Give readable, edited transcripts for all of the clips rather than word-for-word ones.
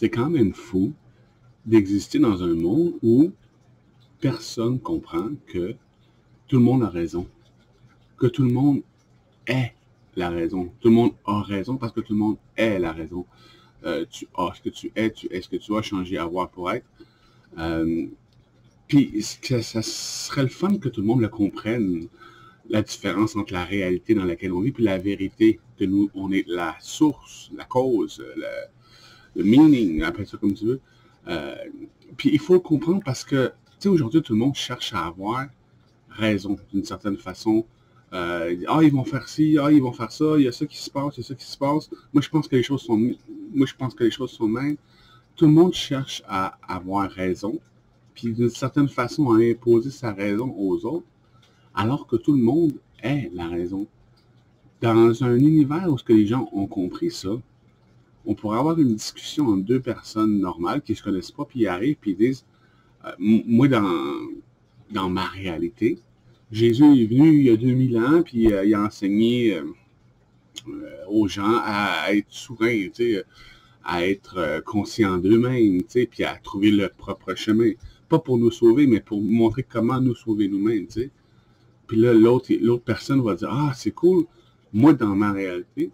C'est quand même fou d'exister dans un monde où personne comprend que tout le monde a raison, que tout le monde est la raison. Tout le monde a raison parce que tout le monde est la raison. Tu as ce que tu es ce que tu as changé avoir pour être. Puis ça serait le fun que tout le monde le comprenne, la différence entre la réalité dans laquelle on vit puis la vérité, que nous, on est la source, la cause, le meaning, appelle ça comme tu veux. Puis il faut le comprendre parce que, tu sais, aujourd'hui, tout le monde cherche à avoir raison d'une certaine façon. Ils vont faire ci, ils vont faire ça, il y a ça qui se passe, il y a ça qui se passe. Moi, je pense que les choses sont mêmes. Tout le monde cherche à avoir raison, puis d'une certaine façon à imposer sa raison aux autres, alors que tout le monde est la raison. Dans un univers où ce que les gens ont compris ça, on pourrait avoir une discussion entre deux personnes normales qui ne se connaissent pas, puis ils arrivent, puis ils disent, moi, dans ma réalité, Jésus est venu il y a 2000 ans, puis il a enseigné aux gens à être souverains, à être conscients d'eux-mêmes, puis à trouver leur propre chemin. Pas pour nous sauver, mais pour montrer comment nous sauver nous-mêmes. Puis là, l'autre personne va dire, ah, c'est cool, moi, dans ma réalité,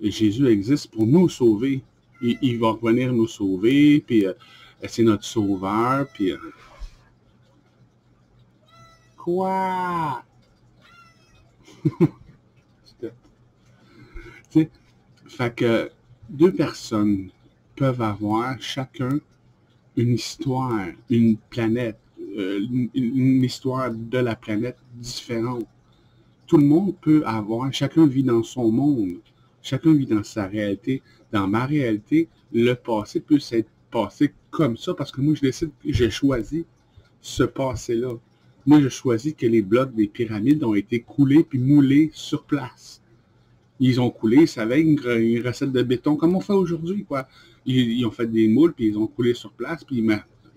Jésus existe pour nous sauver. Il va revenir nous sauver, puis c'est notre sauveur, puis... Quoi? T'sais, fait que deux personnes peuvent avoir chacun une histoire, une planète, une histoire de la planète différente. Tout le monde peut avoir, chacun vit dans son monde, chacun vit dans sa réalité. Dans ma réalité, le passé peut s'être passé comme ça parce que moi, j'ai choisi ce passé-là. Moi, je choisis que les blocs des pyramides ont été coulés puis moulés sur place. Ils ont coulé, ça avait une recette de béton, comme on fait aujourd'hui, quoi. Ils ont fait des moules, puis ils ont coulé sur place, puis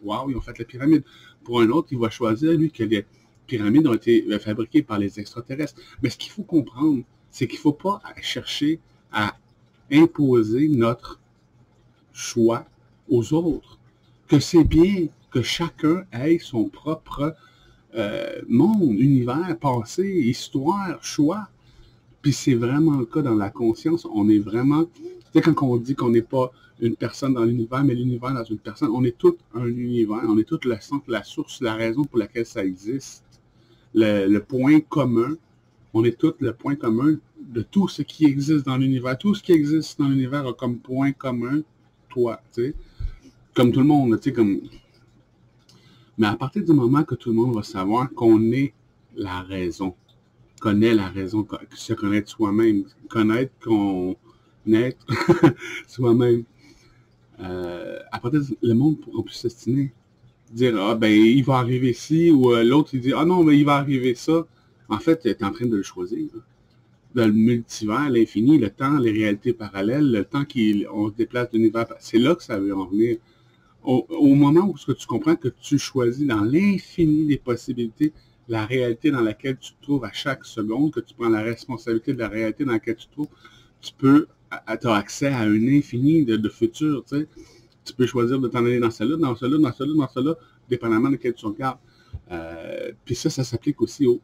wow, ils ont fait la pyramide. Pour un autre, il va choisir, lui, que les pyramides ont été fabriquées par les extraterrestres. Mais ce qu'il faut comprendre, c'est qu'il ne faut pas chercher à imposer notre choix aux autres. Que c'est bien que chacun ait son propre monde, univers, passé, histoire, choix. Puis c'est vraiment le cas dans la conscience. On est vraiment... Tu sais, quand on dit qu'on n'est pas une personne dans l'univers, mais l'univers dans une personne, on est tout un univers. On est tout le centre, la source, la raison pour laquelle ça existe. Le point commun. On est tout le point commun de tout ce qui existe dans l'univers. Tout ce qui existe dans l'univers a comme point commun toi, tu sais. Comme tout le monde, tu sais, comme... Mais à partir du moment que tout le monde va savoir qu'on est la raison, connaît la raison, se connaître soi-même, connaître qu'on est soi-même. À partir du le monde pourra plus s'estimer. Dire, ah ben, il va arriver ci, ou l'autre, il dit, ah non, mais il va arriver ça. En fait, tu es en train de le choisir. Dans le multivers, l'infini, le temps, les réalités parallèles, le temps qu'on se déplace de l'univers, c'est là que ça veut en venir. Au moment où tu comprends que tu choisis dans l'infini des possibilités la réalité dans laquelle tu te trouves à chaque seconde, que tu prends la responsabilité de la réalité dans laquelle tu te trouves, tu as accès à un infini de futur, tu sais. Tu peux choisir de t'en aller dans celle-là, dans celle-là, dans celle-là, dans celle-là, dépendamment de quel tu regardes. Puis ça s'applique aussi au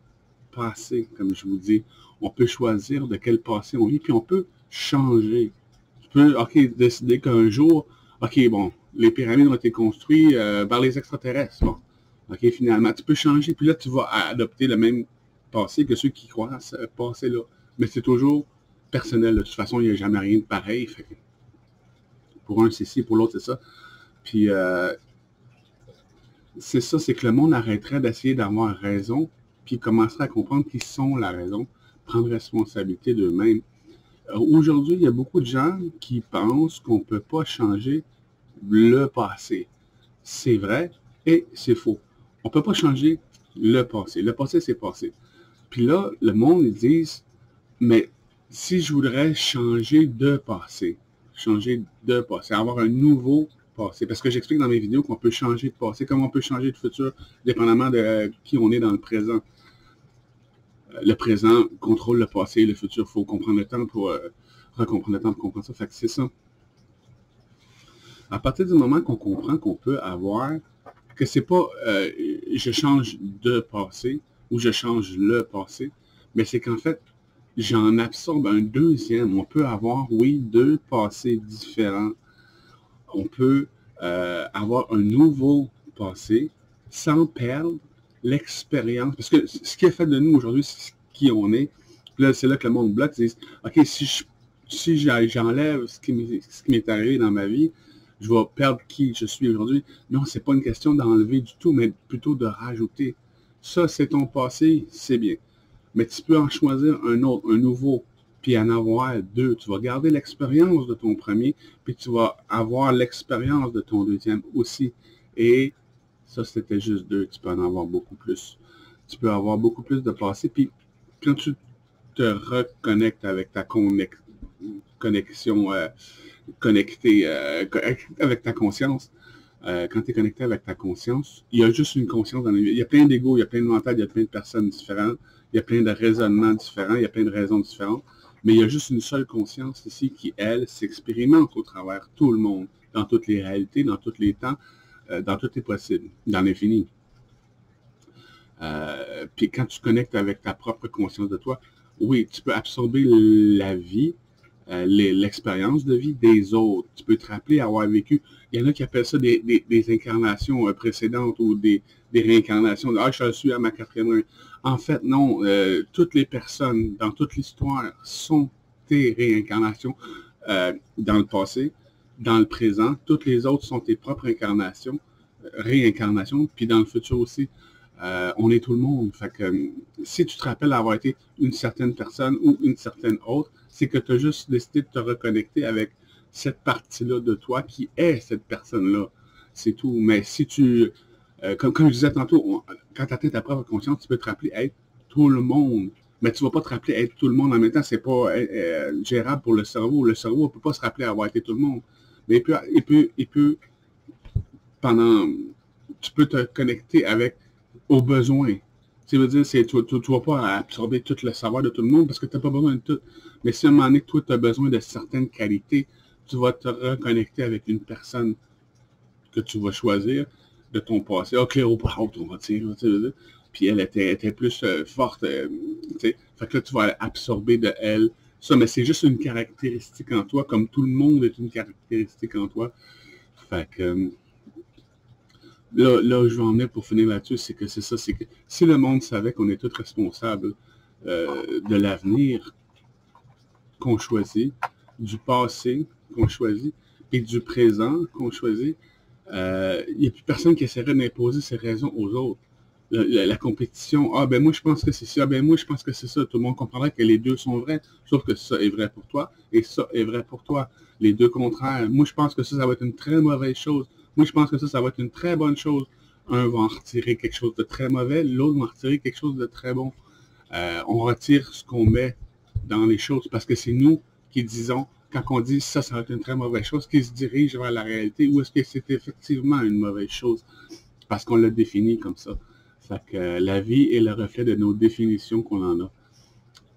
passé, comme je vous dis. On peut choisir de quel passé on vit, puis on peut changer. Tu peux, décider qu'un jour, bon, les pyramides ont été construites par les extraterrestres. Bon, finalement, tu peux changer, puis là, tu vas adopter le même passé que ceux qui croient à ce passé-là. Mais c'est toujours personnel. De toute façon, il n'y a jamais rien de pareil. Fait que pour un, c'est ci, pour l'autre, c'est ça. Puis, c'est ça, c'est que le monde arrêterait d'essayer d'avoir raison, puis commencerait à comprendre qu'ils sont la raison, prendre responsabilité d'eux-mêmes. Aujourd'hui, il y a beaucoup de gens qui pensent qu'on ne peut pas changer le passé. C'est vrai et c'est faux. On ne peut pas changer le passé. Le passé, c'est passé. Puis là, le monde, ils disent, mais si je voudrais changer de passé, avoir un nouveau passé, parce que j'explique dans mes vidéos qu'on peut changer de passé, comme on peut changer de futur, dépendamment de qui on est dans le présent. Le présent contrôle le passé et le futur. Il faut comprendre le temps pour recomprendre le temps pour comprendre ça. Fait que c'est ça. À partir du moment qu'on comprend qu'on peut avoir, que c'est pas je change de passé ou je change le passé, mais c'est qu'en fait, j'en absorbe un deuxième. On peut avoir, oui, deux passés différents. On peut avoir un nouveau passé sans perdre l'expérience. Parce que ce qui est fait de nous aujourd'hui, c'est qui on est. Puis là, c'est là que le monde bloque. Ils disent, OK, si j'enlève ce qui m'est arrivé dans ma vie, je vais perdre qui je suis aujourd'hui. Non, c'est pas une question d'enlever du tout, mais plutôt de rajouter. Ça, c'est ton passé, c'est bien. Mais tu peux en choisir un autre, un nouveau, puis en avoir deux. Tu vas garder l'expérience de ton premier, puis tu vas avoir l'expérience de ton deuxième aussi. Et ça, c'était juste deux. Tu peux en avoir beaucoup plus. Tu peux avoir beaucoup plus de passé. Puis quand tu te reconnectes avec ta connexion connectée avec ta conscience, quand tu es connecté avec ta conscience, il y a juste une conscience dans la vie. Il y a plein d'égos, il y a plein de mentales, il y a plein de personnes différentes, il y a plein de raisonnements différents, il y a plein de raisons différentes, mais il y a juste une seule conscience ici qui, elle, s'expérimente au travers tout le monde, dans toutes les réalités, dans tous les temps, dans tout est possible, dans l'infini. Puis quand tu connectes avec ta propre conscience de toi, oui, tu peux absorber la vie, l'expérience de vie des autres. Tu peux te rappeler avoir vécu. Il y en a qui appellent ça des incarnations précédentes ou des réincarnations. Ah, je suis à ma 4e. En fait, non. Toutes les personnes dans toute l'histoire sont tes réincarnations dans le passé, dans le présent. Toutes les autres sont tes propres incarnations, réincarnations, puis dans le futur aussi. On est tout le monde. Fait que si tu te rappelles avoir été une certaine personne ou une certaine autre, c'est que tu as juste décidé de te reconnecter avec cette partie-là de toi qui est cette personne-là. C'est tout. Mais si tu, comme je disais tantôt, quand tu atteins ta propre conscience, tu peux te rappeler être tout le monde. Mais tu ne vas pas te rappeler être tout le monde en même temps. C'est pas gérable pour le cerveau. Le cerveau ne peut pas se rappeler avoir été tout le monde. Mais il peut pendant, tu peux te connecter avec aux besoins. Ça veut dire, tu ne vas pas absorber tout le savoir de tout le monde parce que tu n'as pas besoin de tout. Mais si à un moment donné, toi, tu as besoin de certaines qualités, tu vas te reconnecter avec une personne que tu vas choisir de ton passé. Ah, Cléopâtre, on va dire. Puis elle était plus forte. Fait que là, tu vas absorber de elle ça, mais c'est juste une caractéristique en toi, comme tout le monde est une caractéristique en toi. Fait que là où je vais en venir pour finir là-dessus, c'est que c'est ça, c'est que si le monde savait qu'on est tous responsables de l'avenir qu'on choisit, du passé qu'on choisit et du présent qu'on choisit, il n'y a plus personne qui essaierait d'imposer ses raisons aux autres. La compétition, ah ben moi je pense que c'est ça, ben moi je pense que c'est ça, tout le monde comprendrait que les deux sont vrais, sauf que ça est vrai pour toi et ça est vrai pour toi. Les deux contraires. Moi je pense que ça va être une très mauvaise chose. Moi je pense que ça va être une très bonne chose. Un va en retirer quelque chose de très mauvais, l'autre va en retirer quelque chose de très bon. On retire ce qu'on met dans les choses parce que c'est nous qui disons, quand on dit ça va être une très mauvaise chose, qui se dirige vers la réalité ou est-ce que c'est effectivement une mauvaise chose parce qu'on l'a défini comme ça. Fait que la vie est le reflet de nos définitions qu'on en a.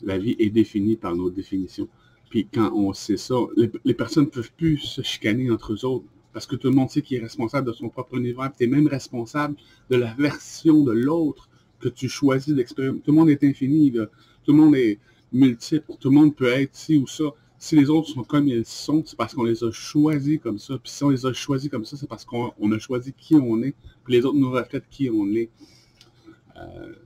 La vie est définie par nos définitions. Puis quand on sait ça, les personnes ne peuvent plus se chicaner entre eux autres parce que tout le monde sait qu'il est responsable de son propre univers. Tu es même responsable de la version de l'autre que tu choisis d'expérimenter. Tout le monde est infini, là. Tout le monde est multiple. Tout le monde peut être ci ou ça. Si les autres sont comme ils sont, c'est parce qu'on les a choisis comme ça. Puis si on les a choisis comme ça, c'est parce qu'on a choisi qui on est. Puis les autres nous reflètent qui on est.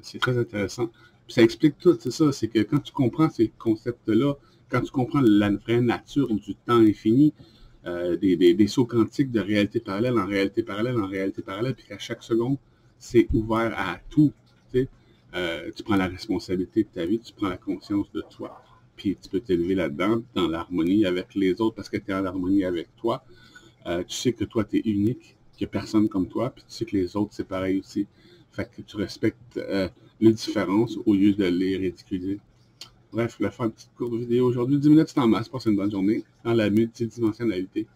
C'est très intéressant. Puis ça explique tout, c'est ça. C'est que quand tu comprends ces concepts-là, quand tu comprends la vraie nature du temps infini, des sauts quantiques de réalité parallèle en réalité parallèle en réalité parallèle, puis qu'à chaque seconde, c'est ouvert à tout. Tu prends la responsabilité de ta vie, tu prends la conscience de toi, puis tu peux t'élever là-dedans, dans l'harmonie avec les autres, parce que tu es en harmonie avec toi. Tu sais que toi, tu es unique, qu'il n'y a personne comme toi, puis tu sais que les autres, c'est pareil aussi. Fait que tu respectes les différences au lieu de les ridiculiser. Bref, je vais faire une petite courte vidéo aujourd'hui. 10 minutes, c'est en masse. Passe une bonne journée dans la multidimensionnalité.